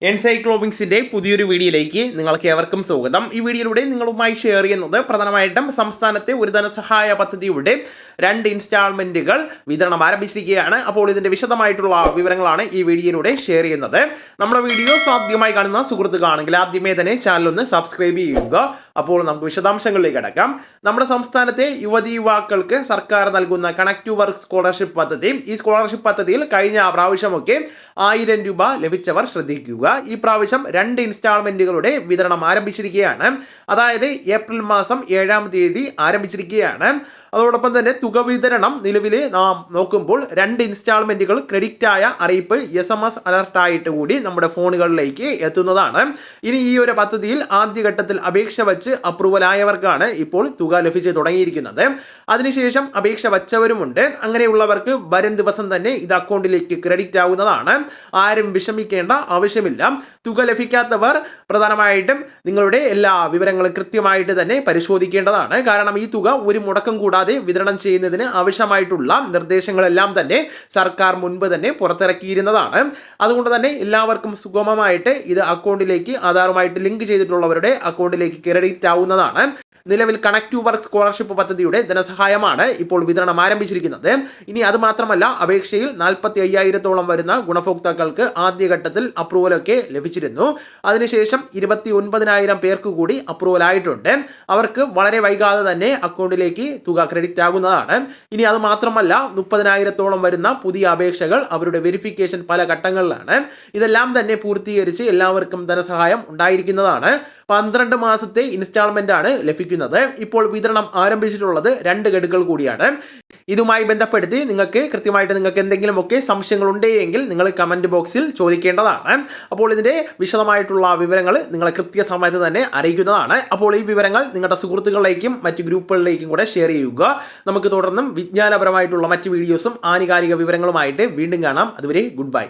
എൻസൈക്ലോബിങ്സിന്റെ പുതിയൊരു വീഡിയോയിലേക്ക് നിങ്ങൾക്ക് ഏവർക്കും സ്വാഗതം. ഈ വീഡിയോയിലൂടെ നിങ്ങളുമായി ഷെയർ ചെയ്യുന്നത് പ്രധാനമായിട്ടും സംസ്ഥാനത്തെ ഒരു ധനസഹായ പദ്ധതിയുടെ 2 ഇൻസ്റ്റാൾമെന്റുകൾ വിതരണം ആരംഭിച്ചിരിക്കുകയാണ്. അപ്പോൾ ഇതിന്റെ വിശദമായിട്ടുള്ള വിവരങ്ങളാണ് ഈ വീഡിയോയിലൂടെ ഷെയർ ചെയ്യുന്നത്. നമ്മുടെ വീഡിയോസ് ആദ്യമായി കാണുന്ന സുഹൃത്തുക്കളാണെങ്കിൽ ആദ്യമേ തന്നെ ചാനൽ ഒന്ന് സബ്സ്ക്രൈബ് ചെയ്യുക. അപ്പോൾ നമുക്ക് വിശദാംശങ്ങളിലേക്ക് കടക്കാം. നമ്മുടെ സംസ്ഥാനത്തെ യുവതി യുവാക്കൾക്ക് സർക്കാർ നൽകുന്ന കണക്ട് ടു വർക്ക് സ്കോളർഷിപ്പ് പദ്ധതി, ഈ സ്കോളർഷിപ്പ് പദ്ധതിയിൽ കഴിഞ്ഞ പ്രാവശ്യമൊക്കെ 1000 രൂപ ലഭിച്ചവർ ശ്രദ്ധിക്കുക. ഈ പ്രാവശ്യം 2 ഇൻസ്റ്റാൾമെന്റുകളുടെ വിതരണം ആരംഭിച്ചിരിക്കുകയാണ്. അതായത് ഏപ്രിൽ മാസം 7-ാം തീയതി ആരംഭിച്ചിരിക്കുകയാണ്. അതോടൊപ്പം തന്നെ തുക വിതരണം നിലവിൽ നാം നോക്കുമ്പോൾ 2 ഇൻസ്റ്റാൾമെന്റുകൾ ക്രെഡിറ്റ് ആയ അറിയിപ്പ് SMS അലർട്ടായിട്ട് കൂടി നമ്മുടെ ഫോണുകളിലേക്ക് എത്തുന്നതാണ്. ഇനി ഈ ഒരു പദ്ധതിയിൽ ആദ്യഘട്ടത്തിൽ അപേക്ഷ വച്ച് അപ്രൂവൽ ആയവർക്കാണ് ഇപ്പോൾ തുക ലഭിച്ചു തുടങ്ങിയിരിക്കുന്നത്. അതിനുശേഷം അപേക്ഷ വച്ചവരുമുണ്ട്. അങ്ങനെയുള്ളവർക്ക് വരും ദിവസം തന്നെ ഇത് അക്കൗണ്ടിലേക്ക് ക്രെഡിറ്റ് ആവുന്നതാണ്. ആരും വിഷമിക്കേണ്ട ആവശ്യമില്ല. തുക ലഭിക്കാത്തവർ പ്രധാനമായിട്ടും നിങ്ങളുടെ എല്ലാ വിവരങ്ങളും കൃത്യമായിട്ട് തന്നെ പരിശോധിക്കേണ്ടതാണ്. കാരണം ഈ തുക ഒരു മുടക്കം കൂടാതെ വിതരണം ചെയ്യുന്നതിന് ആവശ്യമായിട്ടുള്ള നിർദ്ദേശങ്ങളെല്ലാം തന്നെ സർക്കാർ മുൻപ് തന്നെ പുറത്തിറക്കിയിരുന്നതാണ്. അതുകൊണ്ട് തന്നെ എല്ലാവർക്കും സുഗമമായിട്ട് ഇത് അക്കൗണ്ടിലേക്ക് ആധാറുമായിട്ട് ലിങ്ക് ചെയ്തിട്ടുള്ളവരുടെ അക്കൗണ്ടിലേക്ക് ക്രെഡിറ്റ് ആവുന്നതാണ്. നിലവിൽ കണക്ട് ടു വർക്ക് സ്കോളർഷിപ്പ് പദ്ധതിയുടെ ധനസഹായമാണ് ഇപ്പോൾ വിതരണം ആരംഭിച്ചിരിക്കുന്നത്. ഇനി അത് മാത്രമല്ല, അപേക്ഷയിൽ 45,000-ഓളം വരുന്ന ഗുണഭോക്താക്കൾക്ക് ആദ്യഘട്ടത്തിൽ അപ്രൂവലൊക്കെ ലഭിച്ചിരുന്നു. അതിനുശേഷം 29,000 പേർക്ക് കൂടി അപ്രൂവൽ ആയിട്ടുണ്ട്. അവർക്ക് വളരെ വൈകാതെ തന്നെ അക്കൗണ്ടിലേക്ക് തുക ക്രെഡിറ്റ് ആകുന്നതാണ്. ഇനി അത് മാത്രമല്ല, 30,000-ഓളം വരുന്ന പുതിയ അപേക്ഷകൾ അവരുടെ വെരിഫിക്കേഷൻ പല ഘട്ടങ്ങളിലാണ്. ഇതെല്ലാം തന്നെ പൂർത്തീകരിച്ച് എല്ലാവർക്കും ധനസഹായം ഉണ്ടായിരിക്കുന്നതാണ്. 12 മാസത്തെ ഇൻസ്റ്റാൾമെന്റ് ആണ് ലഭിക്കുന്നത്. ഇപ്പോൾ വിതരണം ആരംഭിച്ചിട്ടുള്ളത് 2 ഗഡുകൾ കൂടിയാണ്. ഇതുമായി ബന്ധപ്പെടുത്തി കൃത്യമായിട്ട് നിങ്ങൾക്ക് എന്തെങ്കിലുമൊക്കെ സംശയങ്ങൾ ഉണ്ടെങ്കിൽ നിങ്ങൾ കമന്റ് ബോക്സിൽ ചോദിക്കേണ്ടതാണ്. അപ്പോൾ ഇതിന്റെ വിശദമായിട്ടുള്ള വിവരങ്ങൾ നിങ്ങളെ കൃത്യസമയത്ത് തന്നെ അറിയിക്കുന്നതാണ്. അപ്പോൾ ഈ വിവരങ്ങൾ നിങ്ങളുടെ സുഹൃത്തുക്കളിലേക്കും മറ്റ് ഗ്രൂപ്പുകളിലേക്കും കൂടെ ഷെയർ ചെയ്യുക. നമുക്ക് തുടർന്നും വിജ്ഞാനപരമായിട്ടുള്ള മറ്റ് വീഡിയോസും ആനുകാലിക വിവരങ്ങളുമായിട്ട് വീണ്ടും കാണാം. അതുവരെ ഗുഡ് ബൈ.